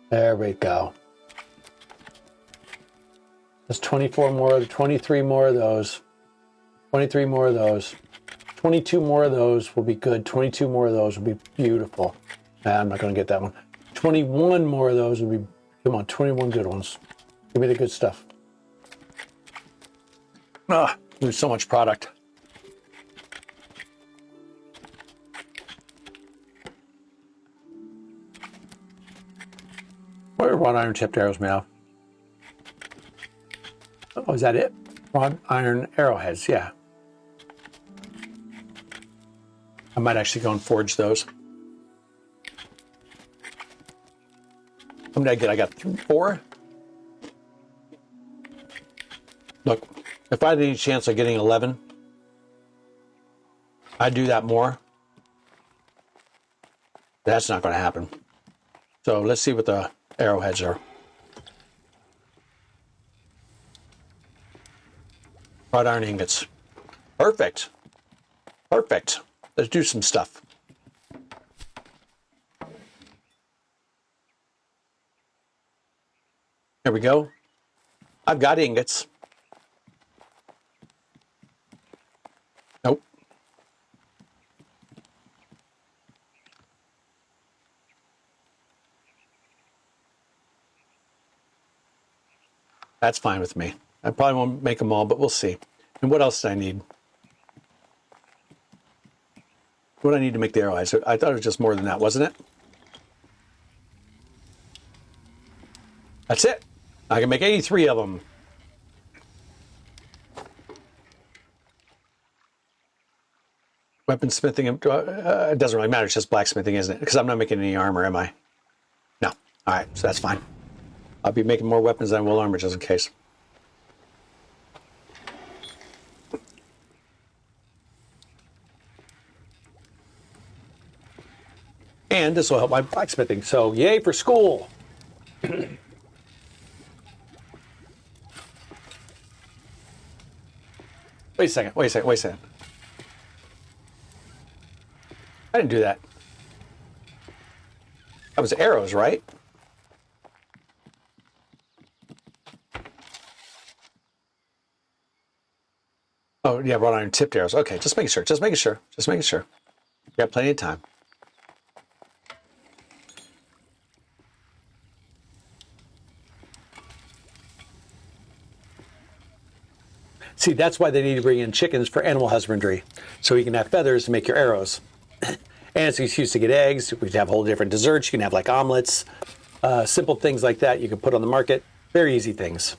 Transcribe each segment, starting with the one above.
There we go. There's 24 more, 23 more of those. 23 more of those. 22 more of those will be good. 22 more of those will be beautiful. Nah, I'm not going to get that one. 21 more of those will be, come on, 21 good ones. Give me the good stuff. Ah, there's so much product. What are wrought iron tipped arrows made of? Oh, is that it? Wrought iron arrowheads, yeah. I might actually go and forge those. How many did I get? I got 4. Look, if I had any chance of getting 11, I'd do that more. That's not going to happen. So let's see what the arrowheads are. Wrought iron ingots. Perfect. Perfect. Let's do some stuff. There we go. I've got ingots. Nope. That's fine with me. I probably won't make them all, but we'll see. And what else do I need? What do I need to make the arrowheads? I thought it was just more than that, wasn't it? That's it. I can make 83 of them. Weaponsmithing, it doesn't really matter. It's just blacksmithing, isn't it? Because I'm not making any armor, am I? No. All right, so that's fine. I'll be making more weapons than I will armor, just in case. And this will help my blacksmithing. So, yay for school. Wait a second. I didn't do that. That was arrows, right? Oh, yeah, wrought iron tipped arrows. Okay, just making sure. You got plenty of time. See, that's why they need to bring in chickens for animal husbandry, so you can have feathers to make your arrows. And it's an excuse to get eggs. We can have whole different desserts. You can have like omelets, simple things like that you can put on the market. Very easy things.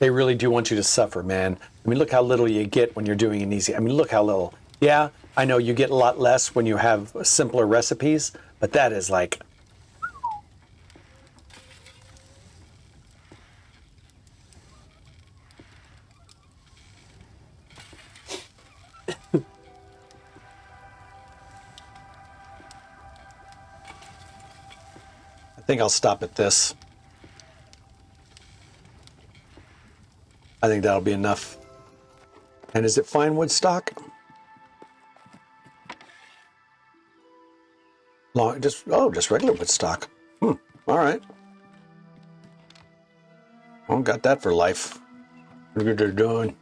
They really do want you to suffer, man. I mean, look how little you get when you're doing an easy. I mean, look how little. Yeah, I know you get a lot less when you have simpler recipes, but that is like... I think I'll stop at this. I think that'll be enough. And is it fine wood stock? Just regular wood stock. All right. Well, got that for life. Look what they're doing.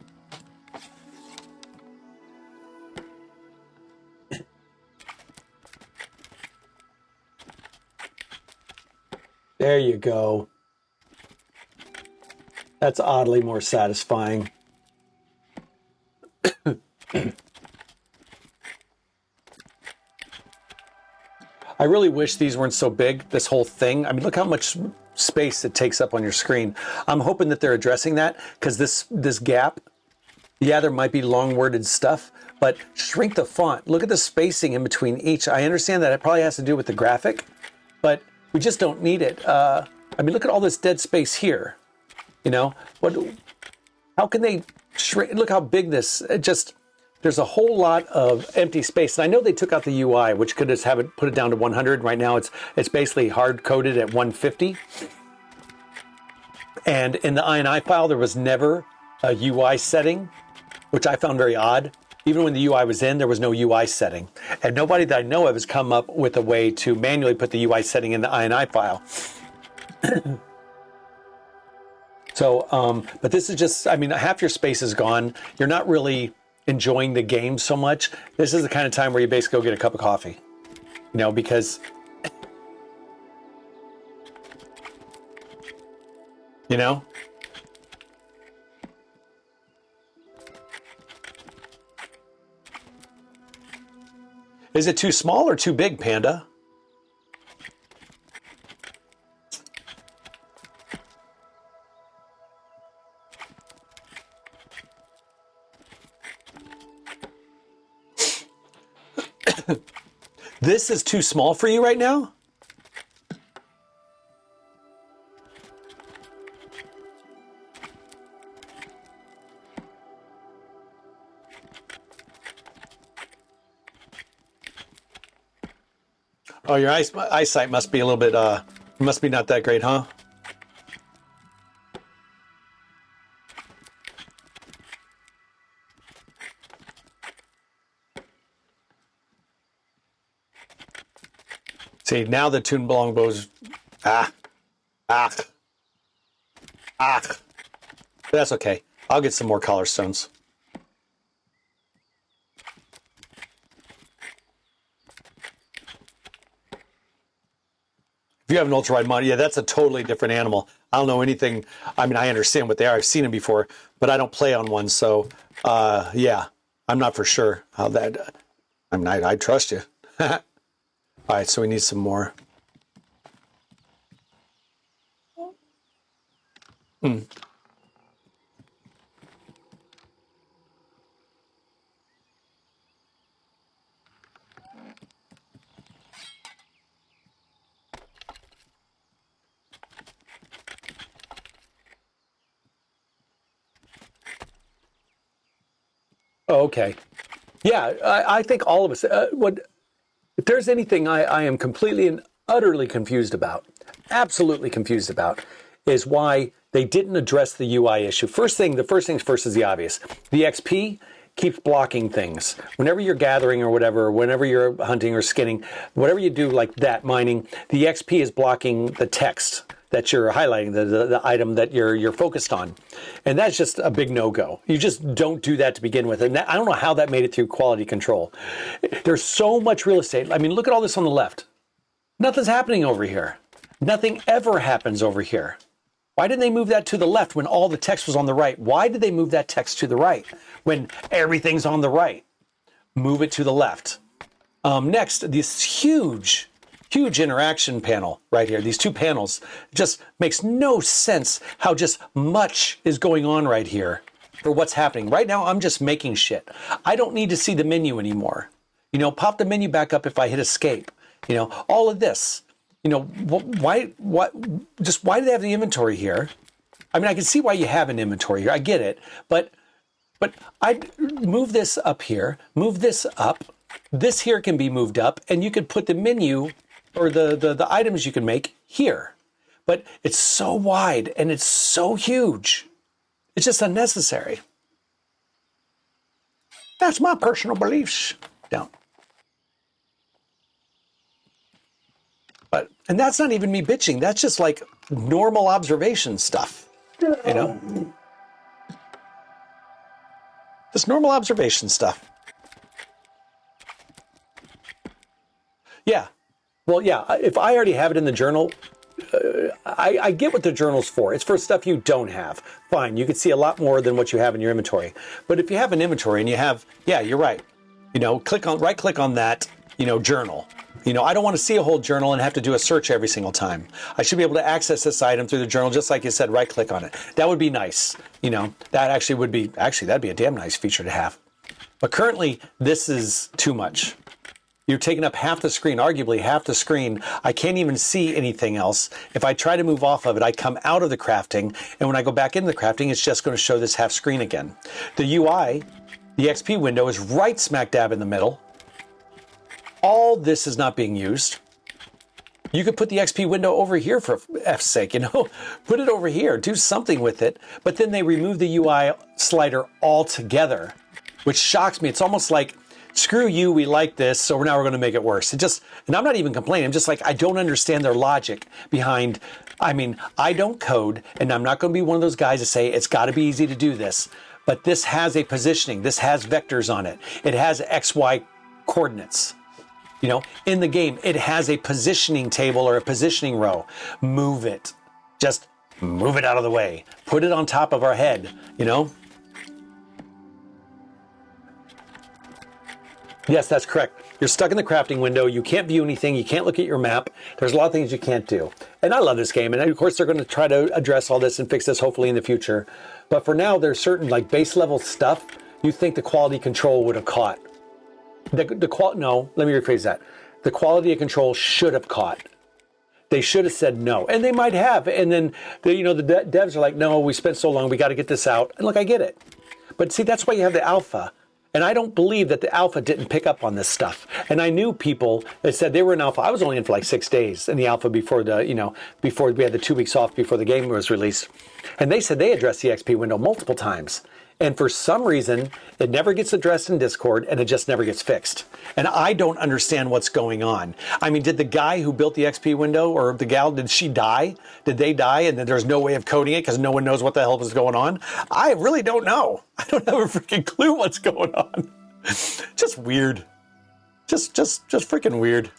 There you go. That's oddly more satisfying. I really wish these weren't so big, this whole thing. I mean, look how much space it takes up on your screen. I'm hoping that they're addressing that, because this gap, yeah, there might be long-worded stuff, but shrink the font. Look at the spacing in between each. I understand that it probably has to do with the graphic, but we just don't need it. I mean, look at all this dead space here. You know, how can they shrink? Look how big this, there's a whole lot of empty space. And I know they took out the UI, which could just have it, put it down to 100. Right now it's basically hard coded at 150. And in the INI file, there was never a UI setting which I found very odd. Even when the UI was in, there was no UI setting. And nobody that I know of has come up with a way to manually put the UI setting in the INI file. So, but this is just, I mean, half your space is gone. You're not really enjoying the game so much. This is the kind of time where you basically go get a cup of coffee, you know, because, you know, is it too small or too big, Panda? This is too small for you right now? Oh, your eyesight must be a little bit, must be not that great, huh? See, now the Toon Longbows, that's okay. I'll get some more collar stones. If you have an ultra-wide monitor, yeah, that's a totally different animal. I don't know anything. I mean, I understand what they are. I've seen them before, but I don't play on one. So, yeah, I'm not for sure how that. I mean, I trust you. All right, so we need some more. Oh, okay. Yeah, I think all of us, if there's anything I am completely and utterly confused about, absolutely confused about, is why they didn't address the UI issue. The first things first is the obvious. The XP keeps blocking things. Whenever you're gathering or whatever, whenever you're hunting or skinning, whatever you do like that, mining, the XP is blocking the text that you're highlighting, the item that you're focused on. And that's just a big no-go. You just don't do that to begin with. And I don't know how that made it through quality control. There's so much real estate. I mean, look at all this on the left. Nothing's happening over here. Nothing ever happens over here. Why didn't they move that to the left when all the text was on the right? Why did they move that text to the right when everything's on the right? Move it to the left. Next, this huge interaction panel right here. These two panels, just makes no sense how just much is going on right here for what's happening. Right now, I'm just making shit. I don't need to see the menu anymore. You know, pop the menu back up if I hit escape. You know, all of this. You know, why do they have the inventory here? I mean, I can see why you have an inventory here. I get it. But I'd move this up here, move this up. This here can be moved up, and you could put the menu or the items you can make here. But it's so wide and it's so huge. It's just unnecessary. That's my personal beliefs. Down. And that's not even me bitching. That's just like normal observation stuff, you know? Just normal observation stuff. Yeah. Well, yeah, if I already have it in the journal, I get what the journal's for. It's for stuff you don't have. Fine, you can see a lot more than what you have in your inventory. But if you have an inventory and you have, yeah, you're right. You know, right click on that, you know, journal. You know, I don't want to see a whole journal and have to do a search every single time. I should be able to access this item through the journal, just like you said, right click on it. That would be nice. You know, that actually would be, that'd be a damn nice feature to have. But currently, this is too much. You're taking up half the screen, arguably half the screen. I can't even see anything else. If I try to move off of it, I come out of the crafting, and when I go back into the crafting, it's just going to show this half screen again. The UI, the XP window, is right smack dab in the middle. All this is not being used. You could put the XP window over here for F's sake, you know, put it over here, do something with it. But then they remove the UI slider altogether, which shocks me. It's almost like, screw you, we like this, so now we're going to make it worse. It just, and I'm not even complaining. I'm just like, I don't understand their logic behind, I mean, I don't code, and I'm not going to be one of those guys to say it's got to be easy to do this. But this has a positioning. This has vectors on it. It has XY coordinates. You know, in the game, it has a positioning table or a positioning row. Move it. Just move it out of the way. Put it on top of our head, you know? Yes, that's correct. You're stuck in the crafting window. You can't view anything. You can't look at your map. There's a lot of things you can't do. And I love this game. And of course, they're going to try to address all this and fix this hopefully in the future. But for now, there's certain like base level stuff you think the quality control would have caught. No, let me rephrase that. The quality of control should have caught. They should have said no, and they might have. And then the devs are like, no, we spent so long, we got to get this out. And look, I get it. But see, that's why you have the alpha. And I don't believe that the alpha didn't pick up on this stuff. And I knew people that said they were in alpha. I was only in for like 6 days in the alpha before before we had the 2 weeks off before the game was released. And they said they addressed the XP window multiple times. And for some reason, it never gets addressed in Discord, and it just never gets fixed. And I don't understand what's going on. I mean, did the guy who built the XP window, or the gal, did she die? Did they die, and then there's no way of coding it because no one knows what the hell was going on? I really don't know. I don't have a freaking clue what's going on. Just weird. Just freaking weird.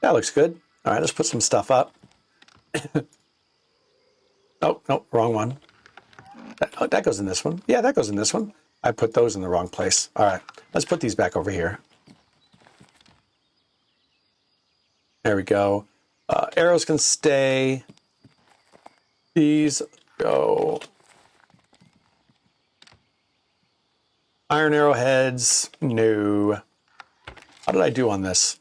That looks good. All right, let's put some stuff up. Oh, no, wrong one. That goes in this one. Yeah, that goes in this one. I put those in the wrong place. All right, let's put these back over here. There we go. Arrows can stay. These go. Iron arrowheads, no. How did I do on this?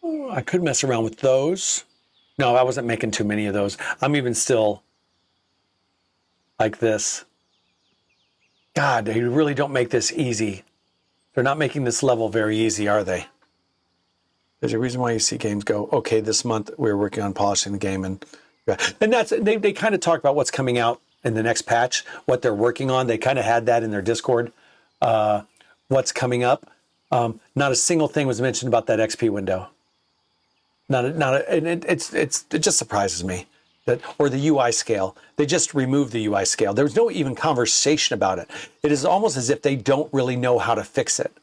Oh, I could mess around with those. No, I wasn't making too many of those. I'm even still like this. God, they really don't make this easy. They're not making this level very easy, are they? There's a reason why you see games go, okay, this month we're working on polishing the game. And that's, they kind of talk about what's coming out in the next patch, what they're working on. They kind of had that in their Discord. What's coming up. Not a single thing was mentioned about that XP window. It just surprises me that, or the UI scale. They just removed the UI scale. There was no even conversation about it. It is almost as if they don't really know how to fix it.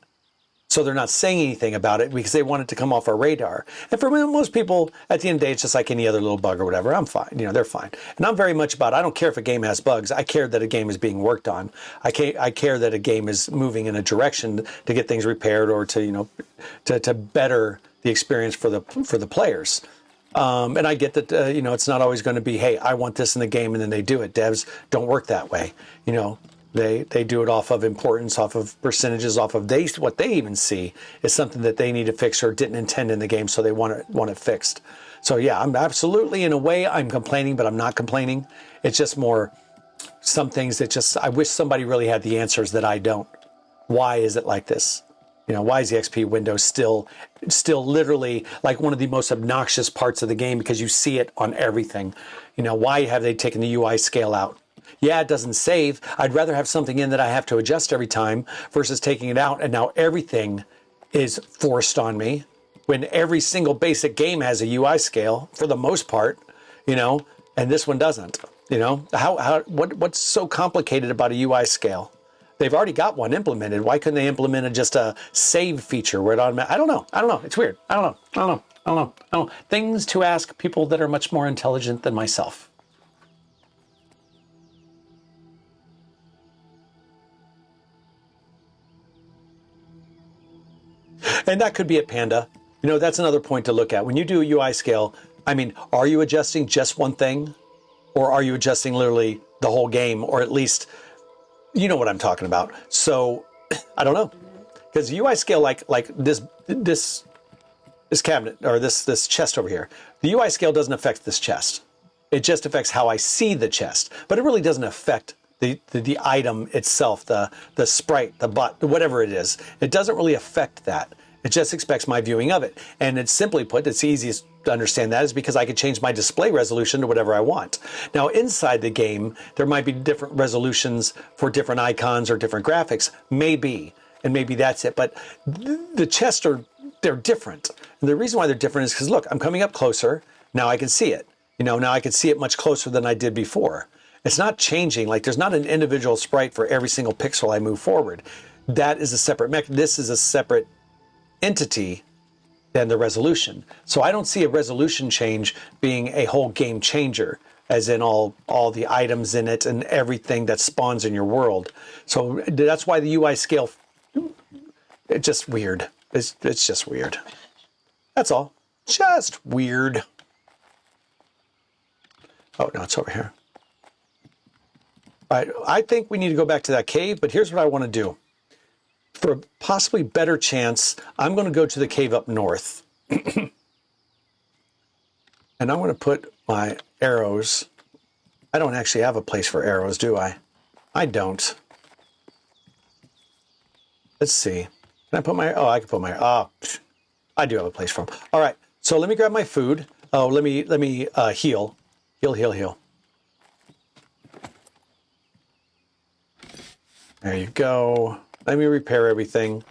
So they're not saying anything about it because they want it to come off our radar. And for most people, at the end of the day, it's just like any other little bug or whatever. I'm fine. They're fine. And I'm very much about, I don't care if a game has bugs. I care that a game is being worked on. I care that a game is moving in a direction to get things repaired or to, to better the experience for the players. And I get that, it's not always going to be, hey, I want this in the game, and then they do it. Devs don't work that way. They do it off of importance, off of percentages, off of what they even see is something that they need to fix or didn't intend in the game, so they want it fixed. So yeah, I'm absolutely, in a way, I'm complaining, but I'm not complaining. It's just more some things that just, I wish somebody really had the answers that I don't. Why is it like this? Why is the XP window still literally like one of the most obnoxious parts of the game because you see it on everything? Why have they taken the UI scale out? Yeah, it doesn't save. I'd rather have something in that I have to adjust every time versus taking it out. And now everything is forced on me when every single basic game has a UI scale for the most part, and this one doesn't. What's so complicated about a UI scale? They've already got one implemented. Why couldn't they implement just a save feature where it automatically? I don't know. It's weird. I don't know. Things to ask people that are much more intelligent than myself. And that could be at Panda. That's another point to look at. When you do a UI scale, I mean, are you adjusting just one thing? Or are you adjusting literally the whole game? Or at least, you know what I'm talking about. So, I don't know. Because UI scale, like this this cabinet, or this chest over here. The UI scale doesn't affect this chest. It just affects how I see the chest, but it really doesn't affect the item itself, the sprite, the butt, whatever it is. It doesn't really affect that. It just expects my viewing of it. And it's simply put, it's easiest to understand that is because I could change my display resolution to whatever I want. Now inside the game, there might be different resolutions for different icons or different graphics, maybe, and maybe that's it. But the chests they're different. And the reason why they're different is because look, I'm coming up closer. Now I can see it. You know, now I can see it much closer than I did before. It's not changing, like there's not an individual sprite for every single pixel I move forward. That is a separate mechanism. This is a separate entity than the resolution. So I don't see a resolution change being a whole game changer, as in all the items in it and everything that spawns in your world. So that's why the UI scale, it's just weird. It's just weird. That's all. Just weird. Oh, no, it's over here. All right, I think we need to go back to that cave, but here's what I want to do. For a possibly better chance, I'm going to go to the cave up north. And I'm going to put my arrows. I don't actually have a place for arrows, do I? I don't. Let's see. Can I put my... Oh, I can put my... Oh, I do have a place for them. All right, so let me grab my food. Oh, let me heal. Heal. There you go. Let me repair everything.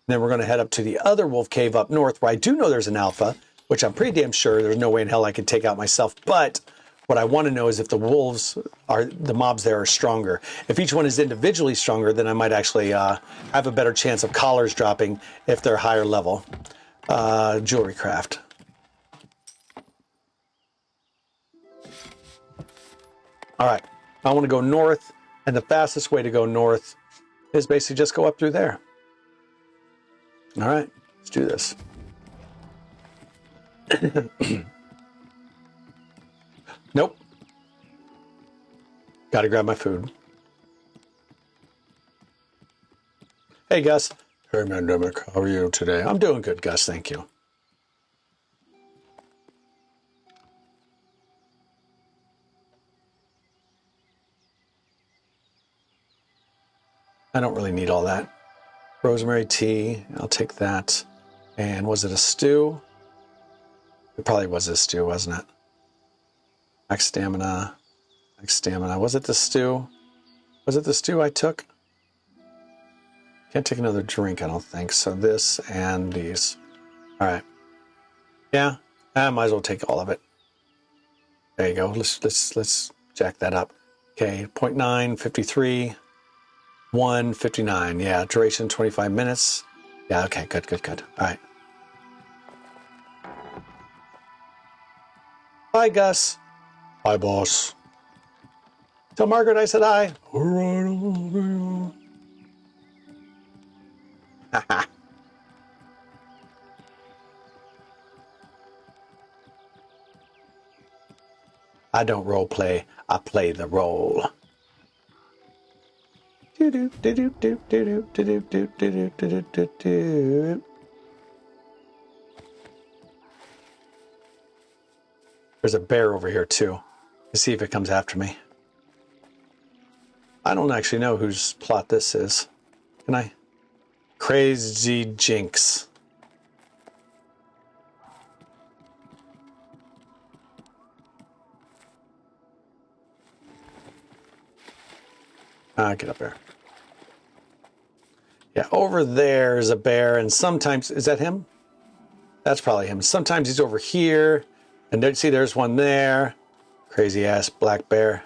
Then we're going to head up to the other wolf cave up north, where I do know there's an alpha, which I'm pretty damn sure there's no way in hell I can take out myself. But what I want to know is if the wolves are, the mobs there are stronger. If each one is individually stronger, then I might actually have a better chance of collars dropping if they're higher level. Jewelry craft. All right, I want to go north, and the fastest way to go north is basically just go up through there. All right, let's do this. Nope. Got to grab my food. Hey, Gus. Hey, Mandemikc. How are you today? I'm doing good, Gus. Thank you. I don't really need all that. Rosemary tea, I'll take that. And was it a stew? It probably was a stew, wasn't it? Max stamina. Was it the stew? Was it the stew I took? Can't take another drink, I don't think. So this and these. All right. Yeah, I might as well take all of it. There you go. Let's jack that up. Okay, 0.9, 53. 1:59. Yeah, duration 25 minutes. Yeah, okay, good. All right. Bye, Gus. Bye, boss. Tell Margaret I said hi. All right. I don't role play. I play the role. There's a bear over here too. Let's see if it comes after me. I don't actually know whose plot this is. Can I? Crazy Jinx. Get up there. Yeah, over there is a bear, and sometimes, is that him? That's probably him. Sometimes he's over here, and there, see, there's one there. Crazy ass black bear.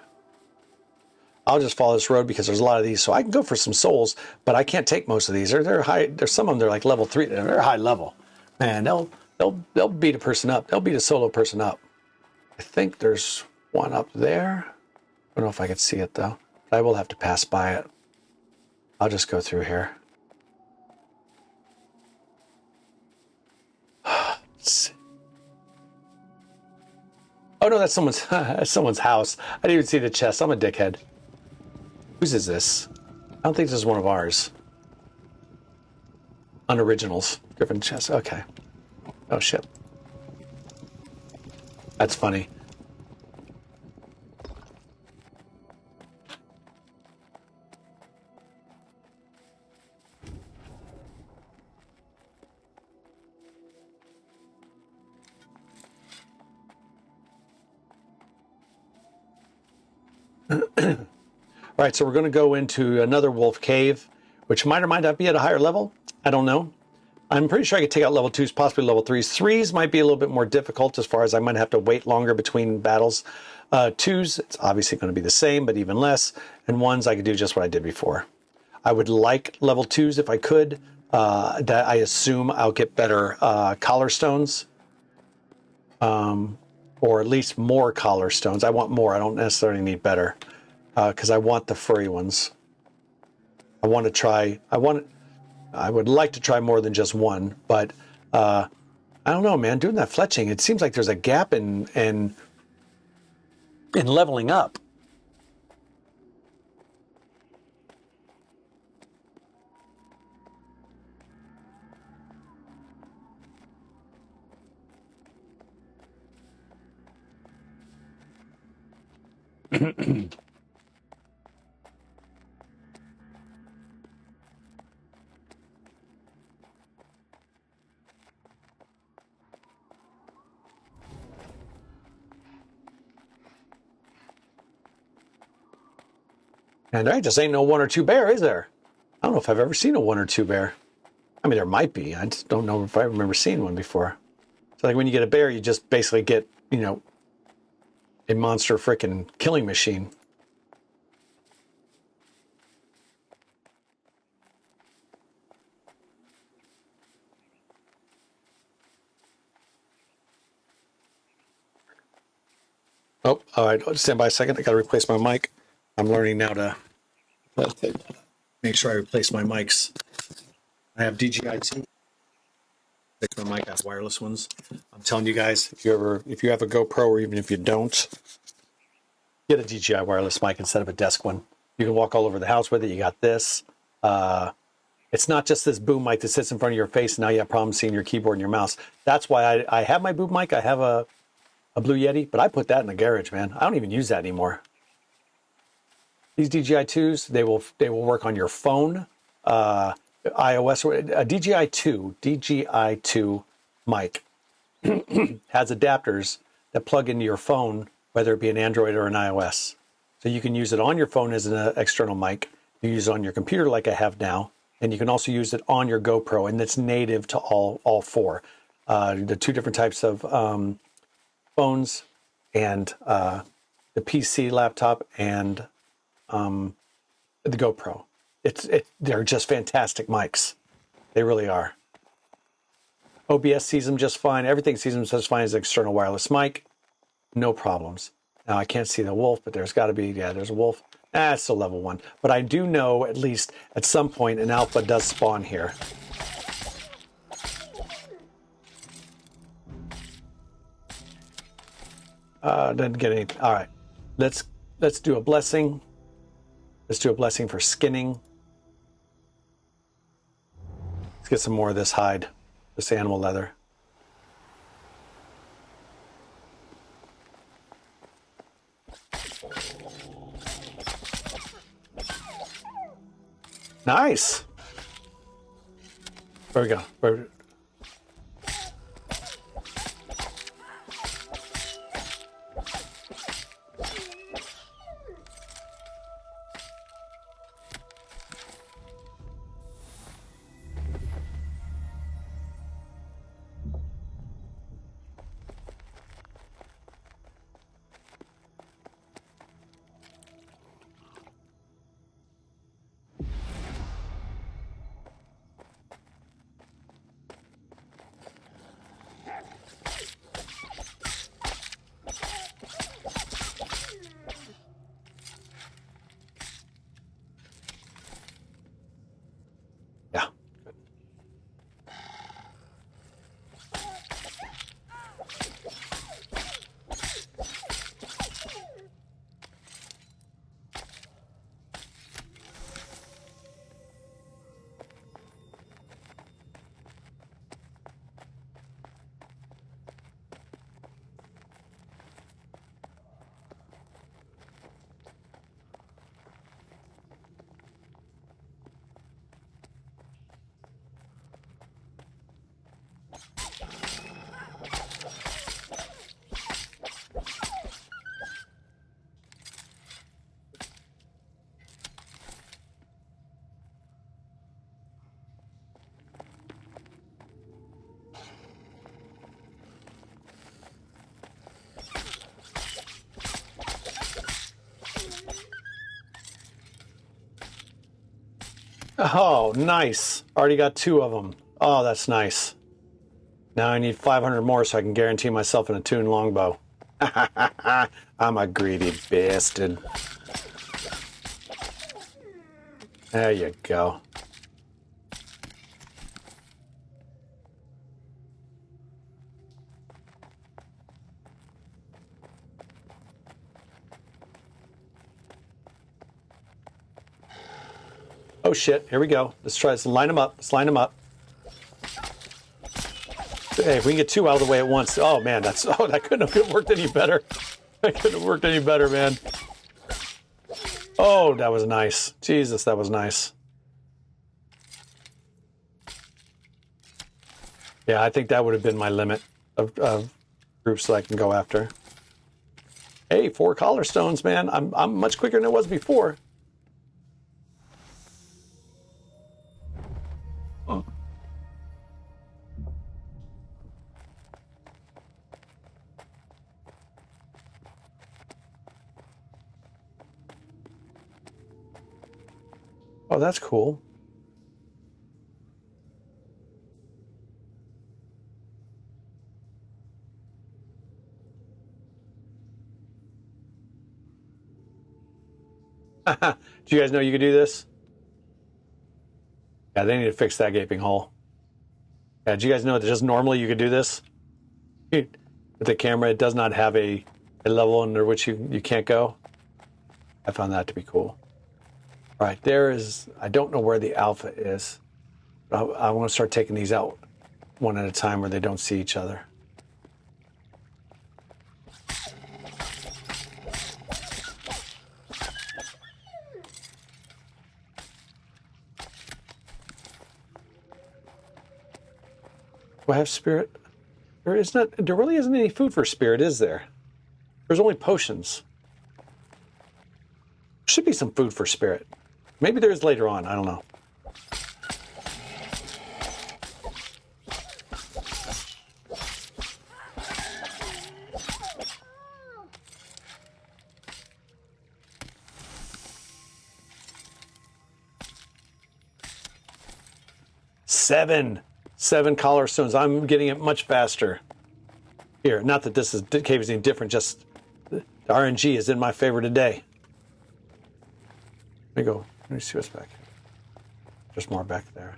I'll just follow this road because there's a lot of these, so I can go for some souls, but I can't take most of these. They're high. There's some of them. They're like level 3. They're high level. Man, they'll beat a person up. They'll beat a solo person up. I think there's one up there. I don't know if I can see it though. But I will have to pass by it. I'll just go through here. Oh no, that's someone's house. I didn't even see the chest. I'm a dickhead. Whose is this? I don't think this is one of ours. Unoriginals. Griffin chest. Okay. Oh, shit. That's funny. All right, so we're going to go into another wolf cave, which might or might not be at a higher level. I don't know. I'm pretty sure I could take out level 2s, possibly level 3s. 3s might be a little bit more difficult as far as I might have to wait longer between battles. 2s, it's obviously going to be the same, but even less. And 1s, I could do just what I did before. I would like level 2s if I could. That I assume I'll get better collar stones. Or at least more collar stones. I want more. I don't necessarily need better. Because I want the furry ones. I want to try. I would like to try more than just one, but I don't know, man. Doing that fletching, it seems like there's a gap in leveling up. And there just ain't no 1 or 2 bear, is there? I don't know if I've ever seen a 1 or 2 bear. I mean, there might be. I just don't know if I remember seeing one before. So like when you get a bear, you just basically get, you know, a monster frickin' killing machine. Oh, all right. Stand by a second. I got to replace my mic. I'm learning now to make sure I replace my mics. I have DJI-T. Fix my mic. I have wireless ones. I'm telling you guys, if you have a GoPro, or even if you don't, get a DJI wireless mic instead of a desk one. You can walk all over the house with it. You got this. It's not just this boom mic that sits in front of your face and now you have problems seeing your keyboard and your mouse. That's why I have my boom mic. I have a Blue Yeti, but I put that in the garage, man. I don't even use that anymore. These DJI 2s, they will work on your phone, iOS, or a DJI 2 mic has adapters that plug into your phone, whether it be an Android or an iOS. So you can use it on your phone as an external mic. You use it on your computer like I have now, and you can also use it on your GoPro, and it's native to all 4. The 2 different types of phones and the PC laptop and the GoPro. They're just fantastic mics. They really are. OBS sees them just fine. Everything sees them just fine as an external wireless mic. No problems. Now I can't see the wolf, but there's got to be, yeah, there's a wolf. It's a level 1. But I do know at least at some point an alpha does spawn here. Didn't get any. All right, let's do a blessing. Let's do a blessing for skinning. Let's get some more of this hide, this animal leather. Nice. There we go. Oh, nice. Already got 2 of them. Oh, that's nice. Now I need 500 more so I can guarantee myself an attuned longbow. I'm a greedy bastard. There you go. Oh shit, here we go. Let's try this. Line them up. Let's line them up. Hey, if we can get 2 out of the way at once. Oh man, that couldn't have worked any better. That couldn't have worked any better, man. Oh, that was nice. Jesus, that was nice. Yeah, I think that would have been my limit of groups that I can go after. Hey, 4 collar stones, man. I'm much quicker than it was before. Oh. Oh, that's cool. Do you guys know you could do this? Yeah, they need to fix that gaping hole. Yeah, do you guys know that just normally you could do this? With the camera, it does not have a level under which you can't go. I found that to be cool. All right, there is, I don't know where the alpha is. I want to start taking these out one at a time where they don't see each other. Do I have spirit? There really isn't any food for spirit, is there? There's only potions. Should be some food for spirit. Maybe there is later on, I don't know. Seven collar stones. I'm getting it much faster. Here, not that this cave is any different, just the RNG is in my favor today. Let me go. Let me see what's back here. There's more back there.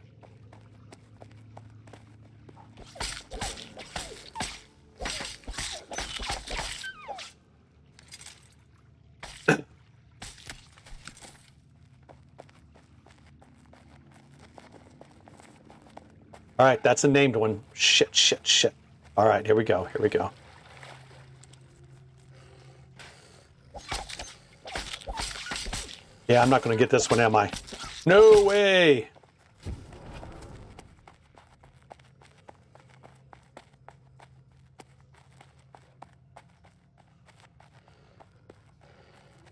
All right, that's a named one. Shit. All right, here we go. Yeah, I'm not going to get this one, am I? No way!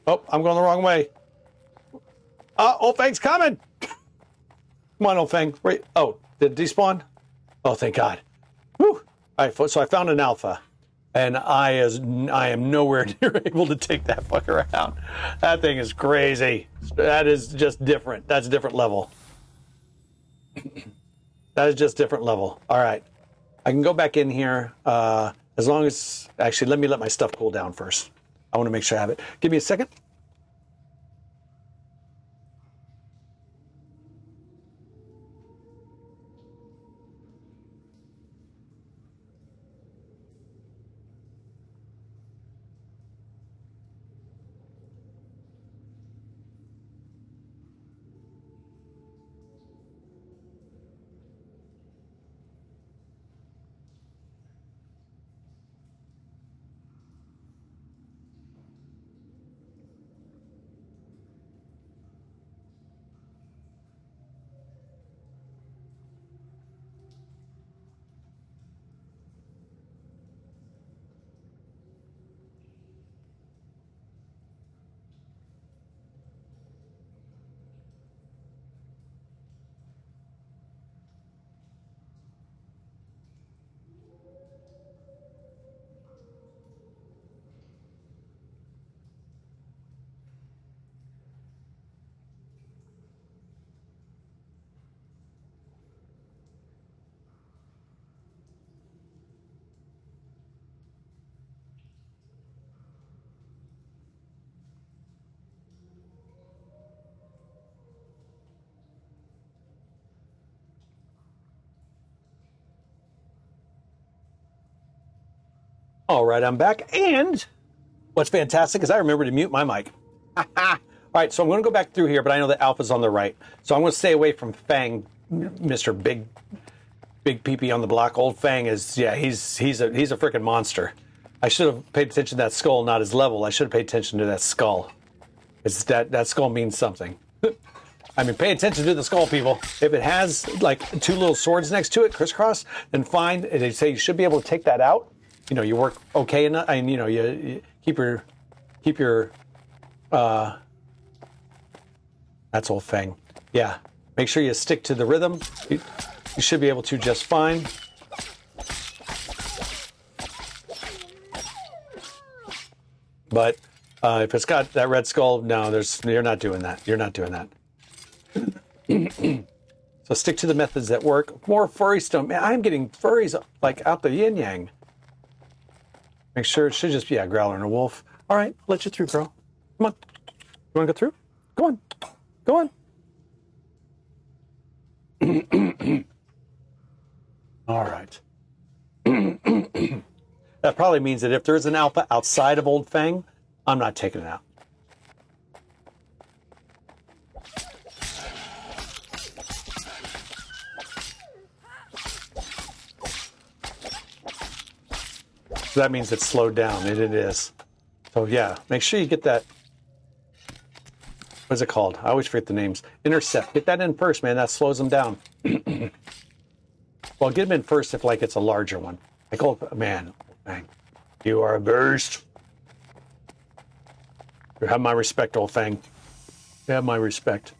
Oh, I'm going the wrong way. Old Fang's coming! Come on, Old Fang. Wait. Oh, did it despawn? Oh, thank God. Whew. All right, so I found an alpha. And I am nowhere near able to take that fucker out. That thing is crazy. That is just different. That's a different level. That is just different level. All right. I can go back in here as long as... Actually, let my stuff cool down first. I want to make sure I have it. Give me a second. All right, I'm back. And what's fantastic is I remember to mute my mic. All right, so I'm going to go back through here, but I know that Alpha's on the right. So I'm going to stay away from Fang, Mr. Big Pee-Pee on the block. Old Fang is, yeah, he's a freaking monster. I should have paid attention to that skull, not his level. I should have paid attention to that skull. It's that skull means something. I mean, pay attention to the skull, people. If it has like two little swords next to it, crisscross, then fine. They say you should be able to take that out. You know, you work okay enough, and you know, you keep your that's Old Fang. Yeah, make sure you stick to the rhythm. You should be able to just fine. But if it's got that red skull, no, you're not doing that. You're not doing that. So stick to the methods that work. More furry stone. Man, I'm getting furries like out the yin yang. Make sure it should just be a growler and a wolf. All right, I'll let you through, bro. Come on. You want to go through? Go on. Go on. All right. That probably means that if there's an alpha outside of Old Fang, I'm not taking it out. So that means it's slowed down, and it is. So yeah, make sure you get that. What's it called? I always forget the names. Intercept. Get that in first, man. That slows them down. Well, get them in first if like it's a larger one. Like, oh man, Fang, you are a beast. You have my respect, Old Fang. You have my respect.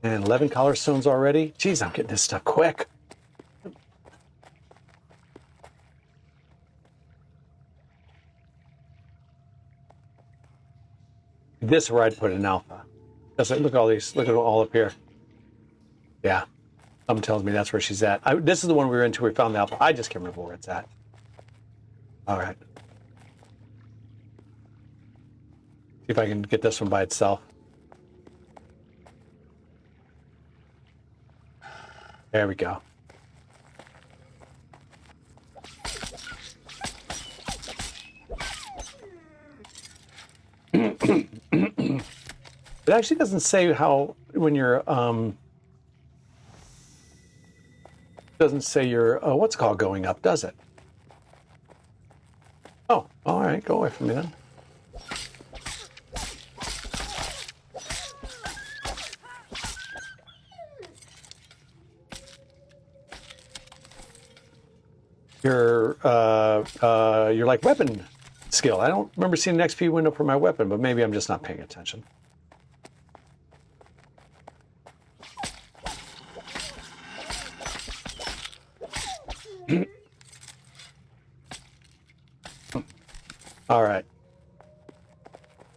And 11 collar stones already. Jeez, I'm getting this stuff quick. This is where I'd put an alpha. Look at all these. Look at all up here. Yeah. Something tells me that's where she's at. This is the one we were into. We found the alpha. I just can't remember where it's at. All right. See if I can get this one by itself. There we go. It actually doesn't say how when you're doesn't say you're what's it called going up, does it? Oh, all right, go away from me then. Your like weapon skill. I don't remember seeing an XP window for my weapon, but maybe I'm just not paying attention. All right.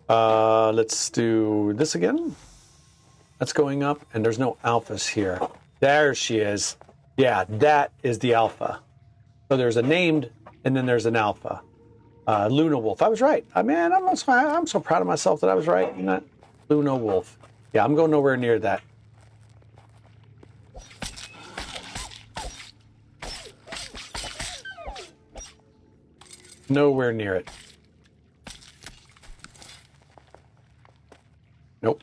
Let's do this again. That's going up, and there's no alphas here. There she is. Yeah, that is the alpha. So there's a named, and then there's an alpha. Luna Wolf. I was right. Man, I'm so proud of myself that I was right in that. Luna Wolf. Yeah, I'm going nowhere near that. Nowhere near it. Nope.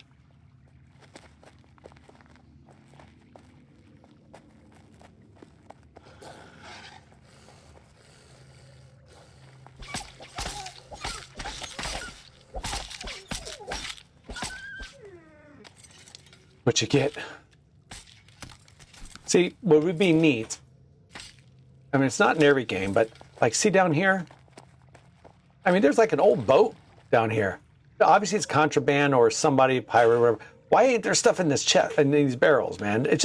What you get. See, what would be neat, I mean, it's not in every game, but like, see down here? I mean, there's like an old boat down here. Obviously, it's contraband or somebody, pirate, or whatever. Why ain't there stuff in this chest, in these barrels, man? It's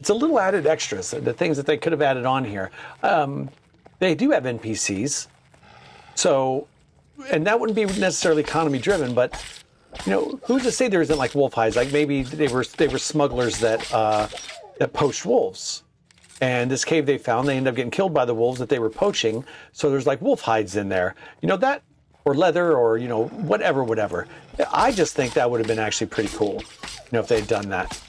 a little added extras, the things that they could have added on here. They do have NPCs. So, and that wouldn't be necessarily economy driven, but You know, who's to say there isn't like wolf hides? Like maybe they were smugglers that that poached wolves. And this cave they found, they ended up getting killed by the wolves that they were poaching. So there's like wolf hides in there. You know, that, or leather, or, you know, whatever. I just think that would have been actually pretty cool, you know, if they'd done that.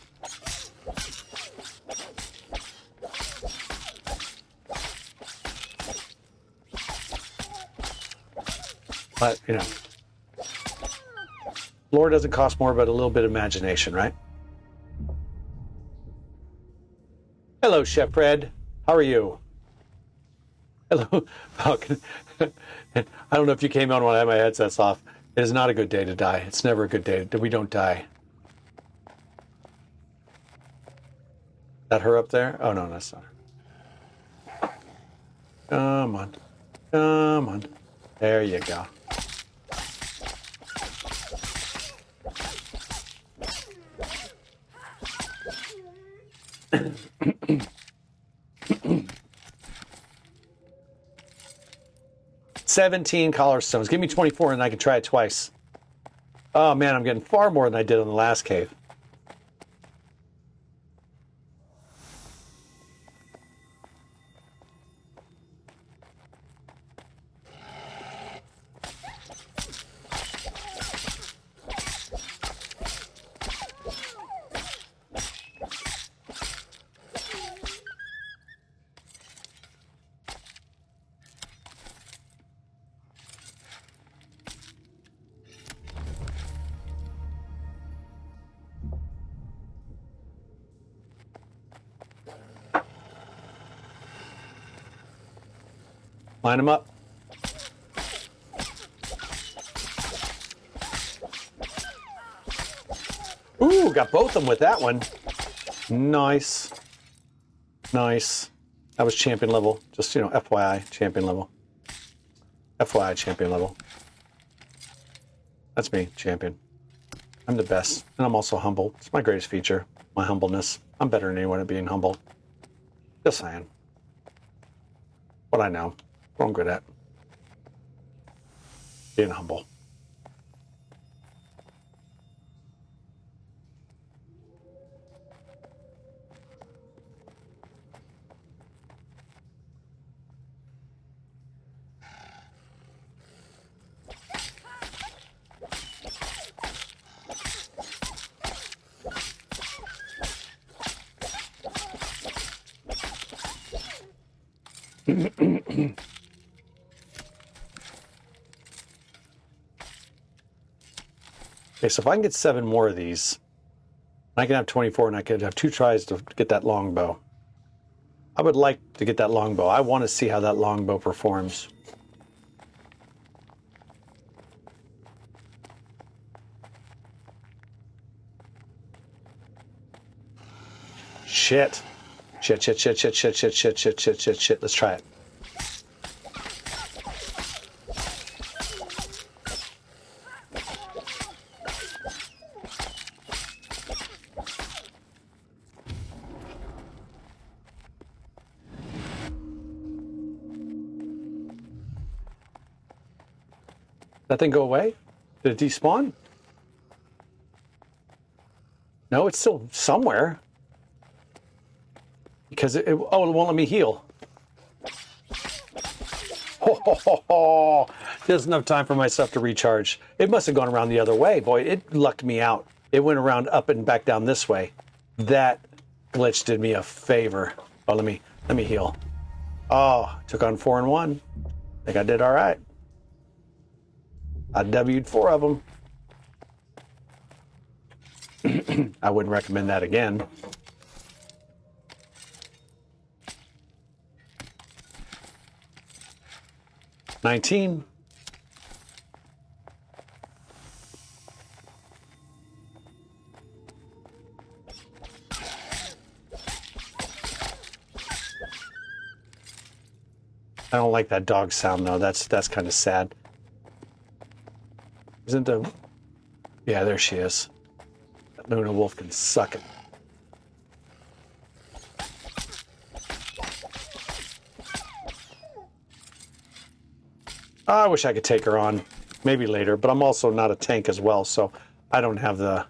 But, you know, lore doesn't cost more, but a little bit of imagination, right? Hello, Chef Fred. How are you? Hello, Falcon. I don't know if you came on when I had my headsets off. It is not a good day to die. It's never a good day that we don't die. Is that her up there? Oh, no, that's not her. Come on. Come on. There you go. $17 collar stones. Give me 24 and I can try it twice. Oh man, I'm getting far more than I did on the last cave. Line them up. Ooh, got both of them with that one. Nice. Nice. That was champion level. Just, you know, FYI, champion level. FYI, champion level. That's me, champion. I'm the best. And I'm also humble. It's my greatest feature, my humbleness. I'm better than anyone at being humble. Just saying. What I know. What I'm good at. Being humble. Okay, so if I can get 7 more of these, I can have 24 and I could have 2 tries to get that longbow. I would like to get that longbow. I want to see how that longbow performs. Shit. Shit. Let's try it. That thing go away? Did it despawn? No, it's still somewhere. Because it won't let me heal. There's enough time for my stuff to recharge. It must have gone around the other way. Boy, it lucked me out. It went around up and back down this way. That glitch did me a favor. Oh, let me heal. Oh, took on 4 and 1. I think I did all right. I W'd 4 of them. I wouldn't recommend that again. $19. I don't like that dog sound though. That's kind of sad. Isn't the... Yeah, there she is. That Luna Wolf can suck it. I wish I could take her on. Maybe later, but I'm also not a tank as well, so I don't have the...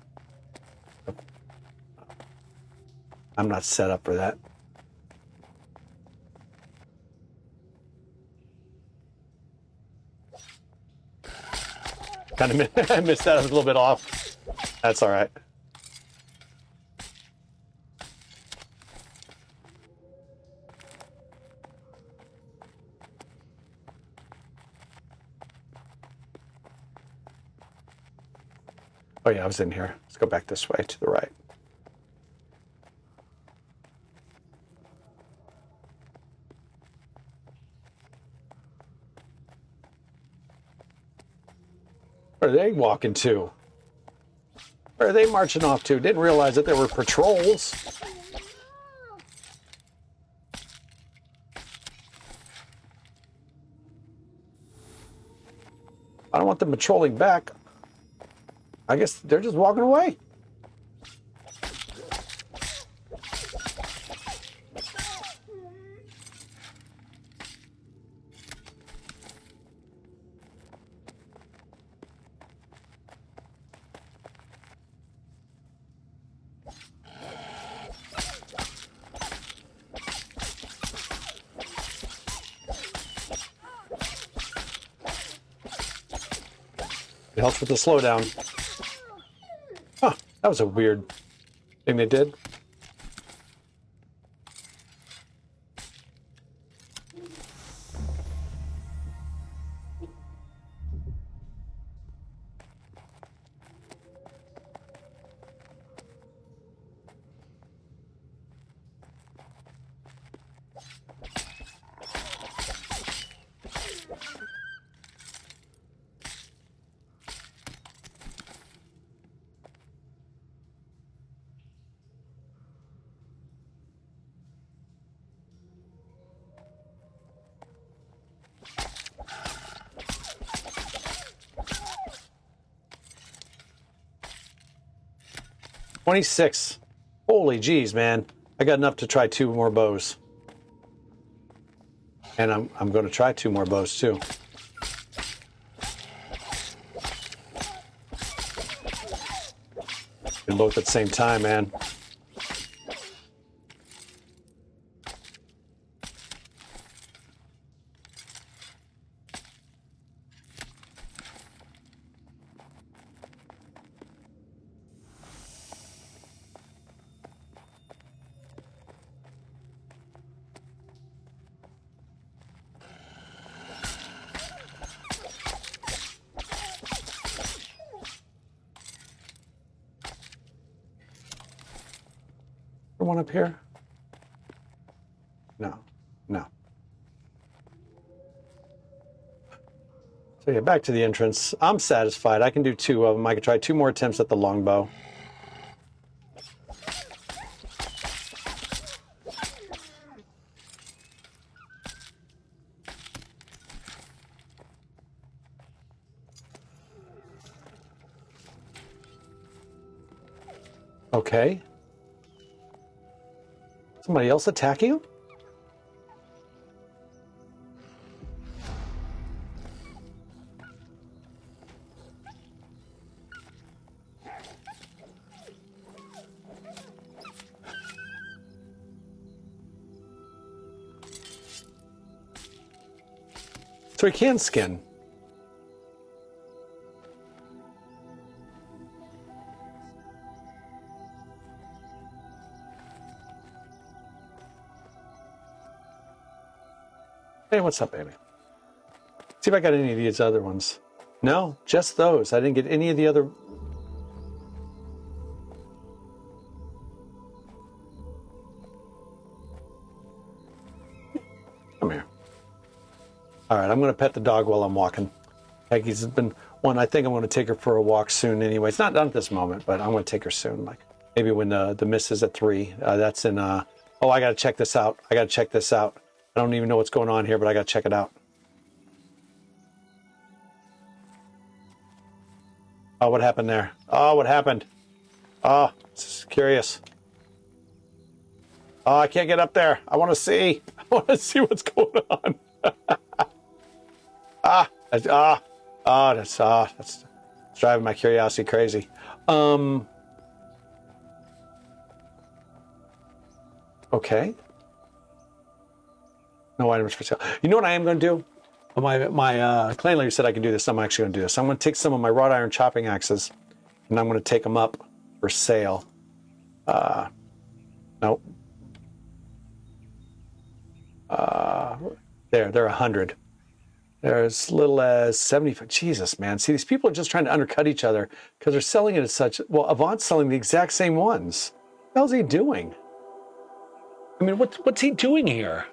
I'm not set up for that. Kind of I missed that. I was a little bit off. That's all right. Oh yeah, I was in here. Let's go back this way to the right. Where are they walking to? Where are they marching off to? Didn't realize that there were patrols. I don't want them patrolling back. I guess they're just walking away. It helps with the slowdown. Huh, that was a weird thing they did. $26. Holy geez, man. I got enough to try 2 more bows. And I'm going to try 2 more bows too. And both at the same time, man. One up here? No, no. So yeah, back to the entrance. I'm satisfied. I can do 2 of them. I can try 2 more attempts at the longbow. Okay. Somebody else attack you? So he can skin. Hey, what's up, baby? See if I got any of these other ones. No, just those. I didn't get any of the other... Come here. All right, I'm going to pet the dog while I'm walking. Peggy's been one. I think I'm going to take her for a walk soon anyway. It's not done at this moment, but I'm going to take her soon. Like maybe when the miss is at 3. That's in... Oh, I got to check this out. I got to check this out. I don't even know what's going on here, but I got to check it out. Oh, what happened there? Oh, what happened? Oh, just curious. Oh, I can't get up there. I want to see. I want to see what's going on. That's driving my curiosity crazy. Okay. No items for sale. You know what I am going to do? My clan leader said I can do this. I'm actually going to do this. I'm going to take some of my wrought iron chopping axes, and I'm going to take them up for sale. Nope. They're 100. They're as little as 75. Jesus, man. See, these people are just trying to undercut each other because they're selling it as such. Well, Avant's selling the exact same ones. What the hell's he doing? I mean, what's he doing here?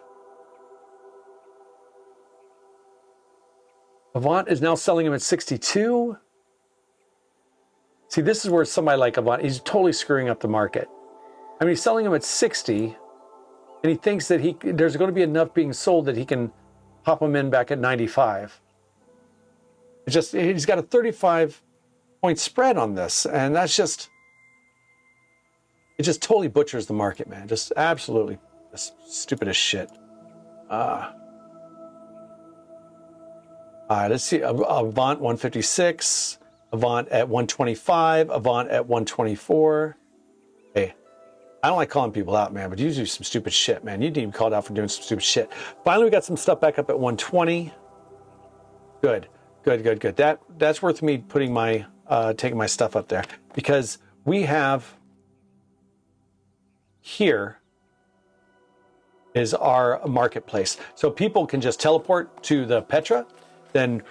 Avant is now selling him at 62. See, this is where somebody like Avant, he's totally screwing up the market. I mean, he's selling him at 60, and he thinks that there's going to be enough being sold that he can pop them in back at 95. It's just, he's got a 35-point spread on this, and that's just, it just totally butchers the market, man. Just absolutely just stupid as shit. All right, let's see. Avant 156, Avant at 125, Avant at 124. Hey, I don't like calling people out, man, but you do some stupid shit, man. You didn't even called out for doing some stupid shit. Finally, we got some stuff back up at 120. Good. That's worth me putting my taking my stuff up there, because we have here is our marketplace. So people can just teleport to the Petra. Then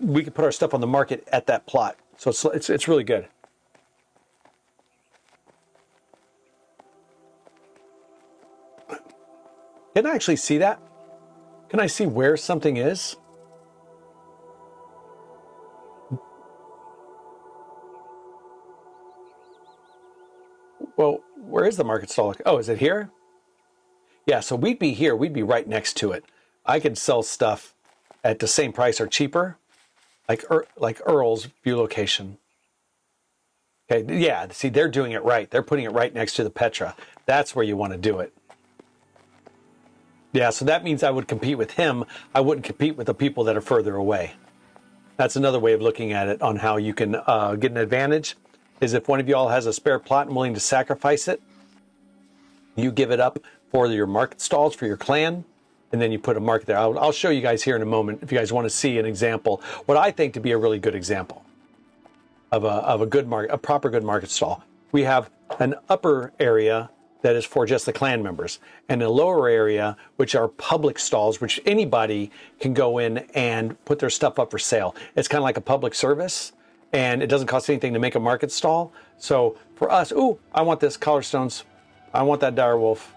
we can put our stuff on the market at that plot. So it's really good. Can I actually see that? Can I see where something is? Well, where is the market stall? Oh, is it here? Yeah, so we'd be here. We'd be right next to it. I could sell stuff at the same price or cheaper, like Earl's view location. Okay, yeah, see, they're doing it right. They're putting it right next to the Petra. That's where you want to do it. Yeah, so that means I would compete with him. I wouldn't compete with the people that are further away. That's another way of looking at it on how you can get an advantage, is if one of you all has a spare plot and willing to sacrifice it, you give it up for your market stalls for your clan, and then you put a market there. I'll show you guys here in a moment if you guys want to see an example, what I think to be a really good example of a good market, a proper good market stall. We have an upper area that is for just the clan members, and a lower area which are public stalls, which anybody can go in and put their stuff up for sale. It's kind of like a public service, and it doesn't cost anything to make a market stall. So for us, ooh, I want this collar stones. I want that dire wolf.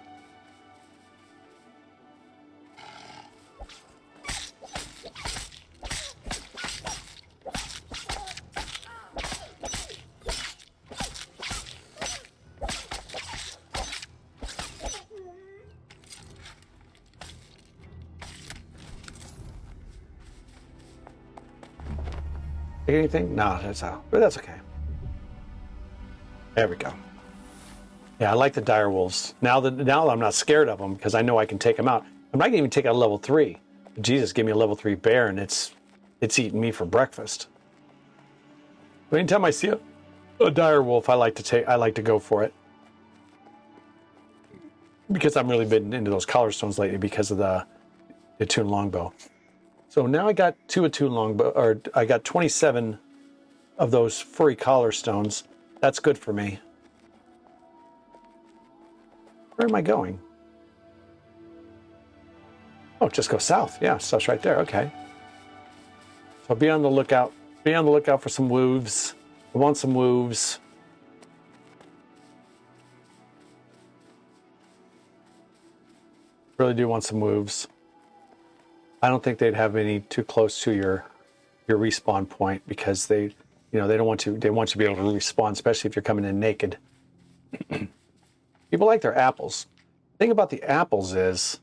Anything? No, but that's okay. There we go. Yeah, I like the dire wolves. Now that I'm not scared of them because I know I can take them out. I'm not gonna even take out a level 3. Jesus, give me a level 3 bear, and it's eating me for breakfast. But anytime I see a dire wolf, I like to go for it, because I'm really been into those collar stones lately because of the attuned longbow. So now I got 2 attuned longbow, or I got 27 of those furry collar stones. That's good for me. Where am I going? Oh, just go south. Yeah, stuff's right there. Okay. So be on the lookout. Be on the lookout for some wolves. I want some wolves. Really do want some wolves. I don't think they'd have any too close to your respawn point, because they don't want to. They want you to be able to respawn, especially if you're coming in naked. People like their apples. The thing about the apples is,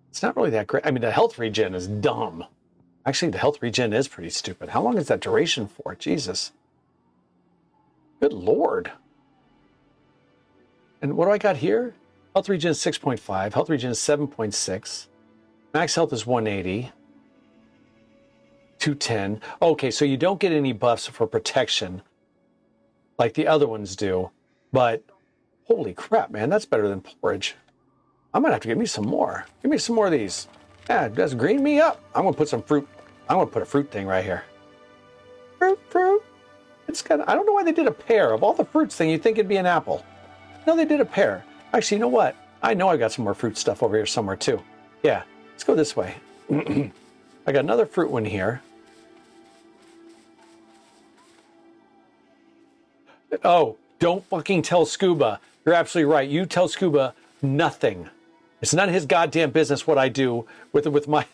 it's not really that great. I mean, the health regen is dumb. Actually, the health regen is pretty stupid. How long is that duration for? Jesus. Good Lord. And what do I got here? Health regen is 6.5. Health regen is 7.6. Max health is 180. 210. Okay, so you don't get any buffs for protection. like the other ones do. But holy crap, man, that's better than porridge. I'm gonna have to give me some more. Give me some more of these. Yeah, just green me up. I'm gonna put some fruit. I'm gonna put a fruit thing right here. Fruit. It's got. I don't know why they did a pear. Of all the fruits thing, you'd think it'd be an apple. No, they did a pear. Actually, you know what? I know I got some more fruit stuff over here somewhere too. Yeah, let's go this way. I got another fruit one here. Oh, don't fucking tell Scuba. You're absolutely right. You tell Scuba nothing. It's none of his goddamn business what I do with my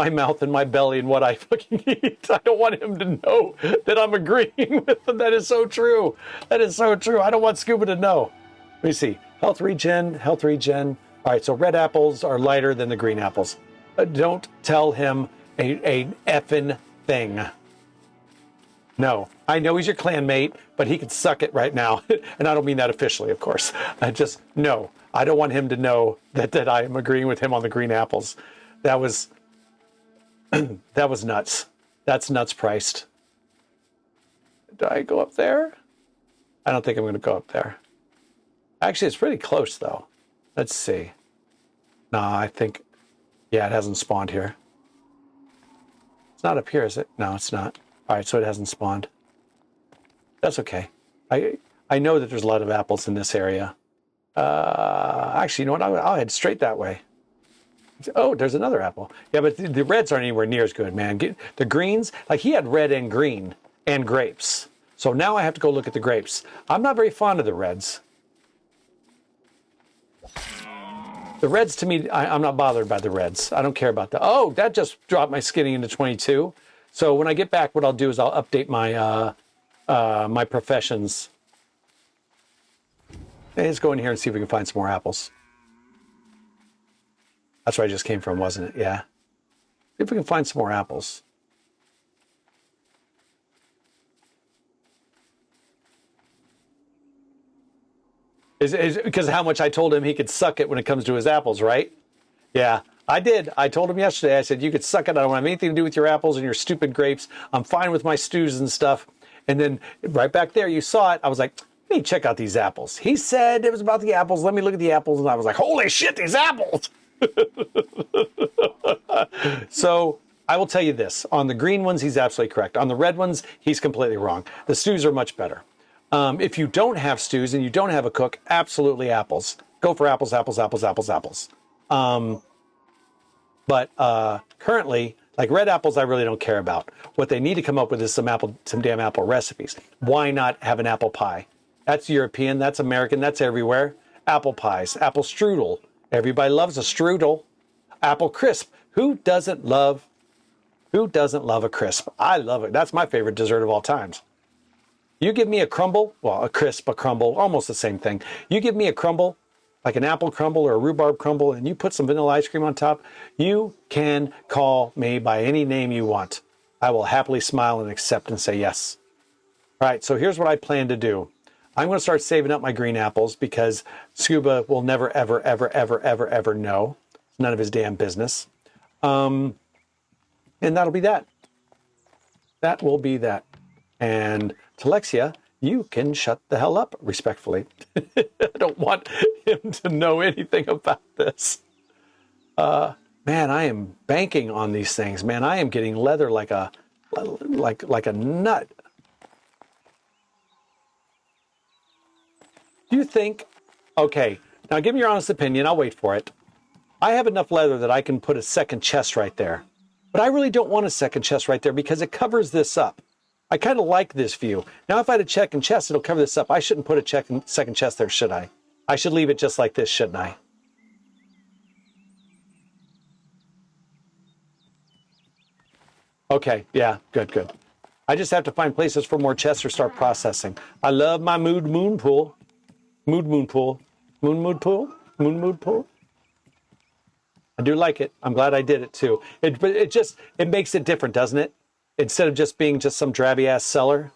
mouth and my belly and what I fucking eat. I don't want him to know that I'm agreeing with him. That is so true. That is so true. I don't want Scuba to know. Let me see. Health regen, health regen. All right, so red apples are lighter than the green apples. Don't tell him a effing thing. No, I know he's your clanmate, but he can suck it right now. And I don't mean that officially, of course. No, I don't want him to know that I am agreeing with him on the green apples. That was, that was nuts. That's nuts priced. Do I go up there? I don't think I'm going to go up there. Actually, it's pretty close, though. Let's see. Nah, I think, yeah, it hasn't spawned here. It's not up here, is it? No, it's not. All right, so it hasn't spawned. That's okay. I know that there's a lot of apples in this area. Actually, you know what? I'll head straight that way. Oh, there's another apple. Yeah, but the reds aren't anywhere near as good, man. The greens, like he had red and green and grapes. So now I have to go look at the grapes. I'm not very fond of the reds. The reds, to me, I'm not bothered by the reds. I don't care about that. Oh, that just dropped my skinning into 22. So when I get back, what I'll do is I'll update my my professions. Hey, let's go in here and see if we can find some more apples. That's where I just came from, wasn't it? Yeah. See if we can find some more apples. Is because of how much I told him he could suck it when it comes to his apples, right? Yeah, I did. I told him yesterday, I said, you could suck it. I don't have anything to do with your apples and your stupid grapes. I'm fine with my stews and stuff. And then right back there, you saw it. I was like, let me check out these apples. He said it was about the apples. Let me look at the apples. And I was like, holy shit, these apples. So I will tell you this. On the green ones, he's absolutely correct. On the red ones, he's completely wrong. The stews are much better. If you don't have stews and you don't have a cook, absolutely apples. Go for apples, apples, apples, apples, apples. But currently, like red apples, I really don't care about. What they need to come up with is some damn apple recipes. Why not have an apple pie? That's European, that's American, that's everywhere. Apple pies, apple strudel. Everybody loves a strudel. Apple crisp. Who doesn't love a crisp? I love it. That's my favorite dessert of all times. You give me a crumble, well, a crisp, a crumble, almost the same thing. You give me a crumble, like an apple crumble or a rhubarb crumble, and you put some vanilla ice cream on top, you can call me by any name you want. I will happily smile and accept and say yes. All right, so here's what I plan to do. I'm going to start saving up my green apples because Scuba will never, ever, ever, ever, ever, ever know. It's none of his damn business. And that'll be that. That will be that. And Telexia, you can shut the hell up, respectfully. I don't want him to know anything about this. Man, I am banking on these things. Man, I am getting leather like a nut. Do you think, okay, now give me your honest opinion. I'll wait for it. I have enough leather that I can put a second chest right there. But I really don't want a second chest right there because it covers this up. I kind of like this view. Now, if I had a second chest, it'll cover this up. I shouldn't put a second chest there, should I? I should leave it just like this, shouldn't I? Okay, yeah, good. I just have to find places for more chests or start processing. I love my moon pool. Moon pool. I do like it. I'm glad I did it too. It makes it different, doesn't it? Instead of just being just some drabby ass seller.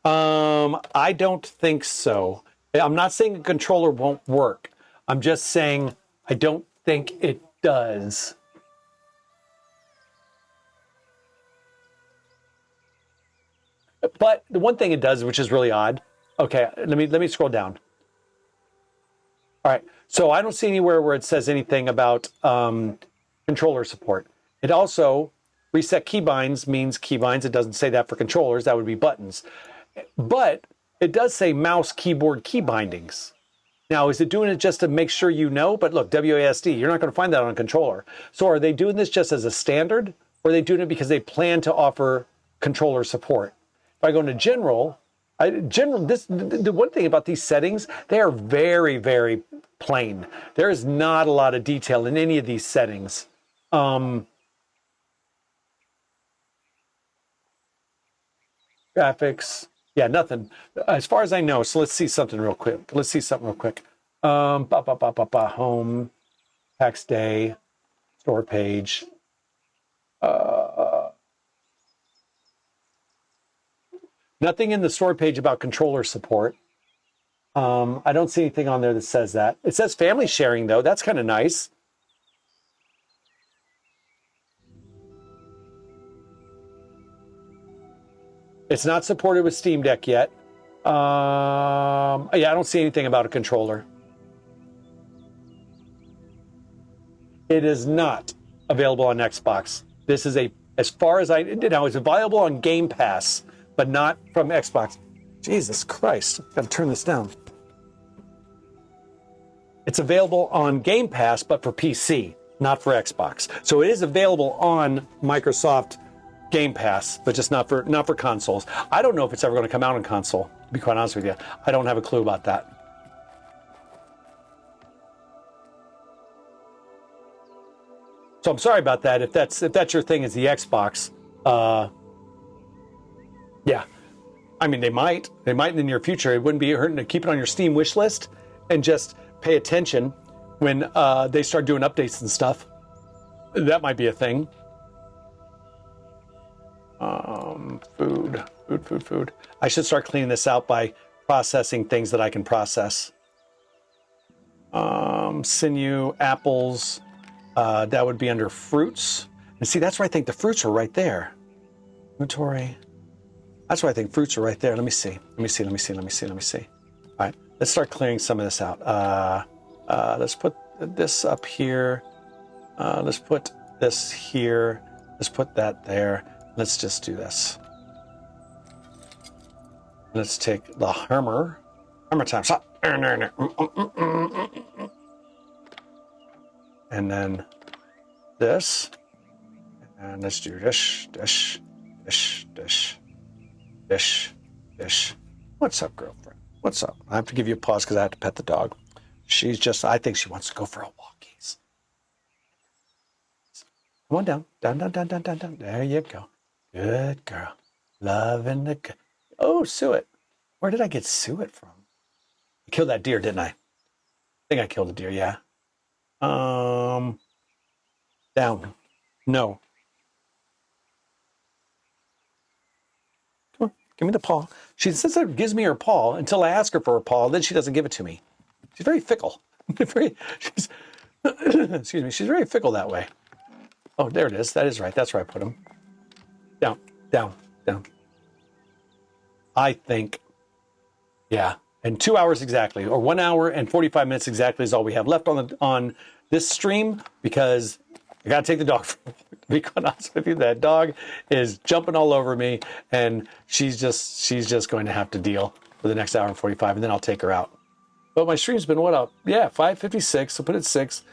I don't think so. I'm not saying a controller won't work. I'm just saying I don't think it does. But the one thing it does, which is really odd. Okay, let me scroll down. All right, so I don't see anywhere where it says anything about controller support. It also, reset keybinds means keybinds. It doesn't say that for controllers. That would be buttons. But it does say mouse, keyboard, key bindings. Now, is it doing it just to make sure you know? But look, WASD, you're not going to find that on a controller. So are they doing this just as a standard? Or are they doing it because they plan to offer controller support? If I go into general, the one thing about these settings, they are very, very plain. There is not a lot of detail in any of these settings. Graphics, yeah, nothing. As far as I know, so let's see something real quick. Home, Pax Dei, store page. Nothing in the store page about controller support. I don't see anything on there that says that. It says family sharing, though. That's kind of nice. It's not supported with Steam Deck yet. Yeah, I don't see anything about a controller. It is not available on Xbox. This is as far as I know, it's available on Game Pass, but not from Xbox. Jesus Christ, I've got to turn this down. It's available on Game Pass, but for PC, not for Xbox. So it is available on Microsoft Game Pass, but just not for consoles. I don't know if it's ever going to come out on console, to be quite honest with you. I don't have a clue about that. So I'm sorry about that. If that's your thing, is the Xbox. Yeah. I mean, they might in the near future. It wouldn't be hurting to keep it on your Steam wish list and just pay attention when they start doing updates and stuff. That might be a thing. Food. I should start cleaning this out by processing things that I can process. Sinew, apples. That would be under fruits. And see, that's where I think the fruits are right there. Inventory. That's where I think fruits are right there. Let me see. All right, let's start clearing some of this out. Let's put this up here. Let's put this here. Let's put that there. Let's just do this. Let's take the hammer. Hammer time. Stop. And then this. And let's do dish. What's up, girlfriend? What's up? I have to give you a pause because I have to pet the dog. I think she wants to go for a walkies. Come on down. Down. There you go. Good girl. Loving the... Oh, suet. Where did I get suet from? I killed that deer, didn't I? I think I killed a deer, yeah. Down. No. Come on, give me the paw. She says that gives me her paw until I ask her for her paw, then she doesn't give it to me. She's very fickle. Excuse me, she's very fickle that way. Oh, there it is. That is right. That's where I put him. Down. I think, yeah. And 2 hours exactly, or 1 hour and 45 minutes exactly is all we have left on this stream, because I got to take the dog for a walk. To be quite honest with you, that dog is jumping all over me, and she's just going to have to deal for the next hour and 45, and then I'll take her out. But my stream's been what up? Yeah, 5:56. So put it 6.